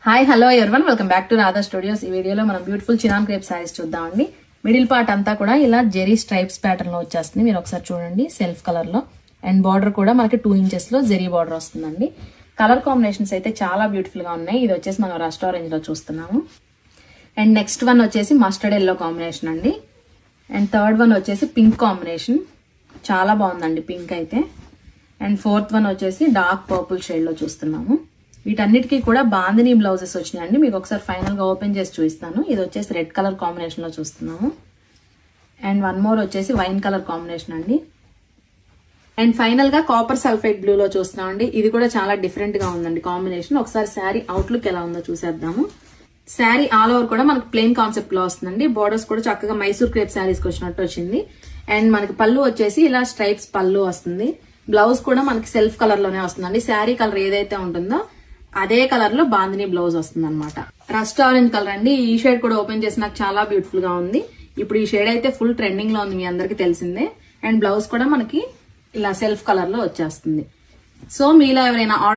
Hi hello everyone, welcome back to Radha studios. ఈ వీడియోలో మనం బ్యూటిఫుల్ చినాన్ క్రేప్ శారీస్ చూద్దామండి. మిడిల్ పార్ట్ అంతా కూడా ఇలా జెరీ స్ట్రైప్స్ ప్యాటర్న్ లో వచ్చేస్తుంది. మీరు ఒకసారి చూడండి, సెల్ఫ్ కలర్ లో. అండ్ బార్డర్ కూడా మనకి 2 inches లో జెరీ బార్డర్ వస్తుందండి. కలర్ కాంబినేషన్స్ అయితే చాలా బ్యూటిఫుల్ గా ఉన్నాయి. ఇది వచ్చేసి మనం రస్ట్ ఆరెంజ్ లో చూస్తున్నాము. అండ్ నెక్స్ట్ వన్ వచ్చేసి మస్టర్డ్ ఎల్లో కాంబినేషన్ అండి. అండ్ థర్డ్ వన్ వచ్చేసి పింక్ కాంబినేషన్, చాలా బాగుందండి పింక్ అయితే. అండ్ ఫోర్త్ వన్ వచ్చేసి డార్క్ పర్పుల్ షేడ్ లో చూస్తున్నాము. వీటన్నిటికీ కూడా బాందినీ బ్లౌజెస్ వచ్చినాయండి. మీకు ఒకసారి ఫైనల్ గా ఓపెన్ చేసి చూపిస్తాను. ఇది వచ్చేసి రెడ్ కలర్ కాంబినేషన్ లో చూస్తున్నాము. అండ్ వన్ మోర్ వచ్చేసి వైన్ కలర్ కాంబినేషన్ అండి. అండ్ ఫైనల్ గా కాపర్ సల్ఫేట్ బ్లూ లో చూస్తున్నాం అండి. ఇది కూడా చాలా డిఫరెంట్ గా ఉందండి కాంబినేషన్. ఒకసారి శారీ అవుట్లుక్ ఎలా ఉందో చూసేద్దాము. శారీ ఆల్ ఓవర్ కూడా మనకి ప్లెయిన్ కాన్సెప్ట్ లో వస్తుందండి. బోర్డర్స్ కూడా చక్కగా మైసూర్ క్రేప్ శారీస్ కి వచ్చినట్టు వచ్చింది. అండ్ మనకి పళ్ళు వచ్చేసి ఇలా స్ట్రైప్స్ పళ్ళు వస్తుంది. బ్లౌజ్ కూడా మనకి సెల్ఫ్ కలర్ లోనే వస్తుందండి. శారీ కలర్ ఏదైతే ఉంటుందో అదే కలర్ లో బాందినీ బ్లౌజ్ వస్తుంది అనమాట. రస్ట్ ఆరెంజ్ కలర్ అండి. ఈ షేడ్ కూడా ఓపెన్ చేసి నాకు చాలా బ్యూటిఫుల్ గా ఉంది. ఇప్పుడు ఈ షేడ్ అయితే ఫుల్ ట్రెండింగ్ లో ఉంది, మీ అందరికి తెలిసిందే. అండ్ బ్లౌజ్ కూడా మనకి ఇలా సెల్ఫ్ కలర్ లో వచ్చేస్తుంది. సో మీలో ఎవరైనా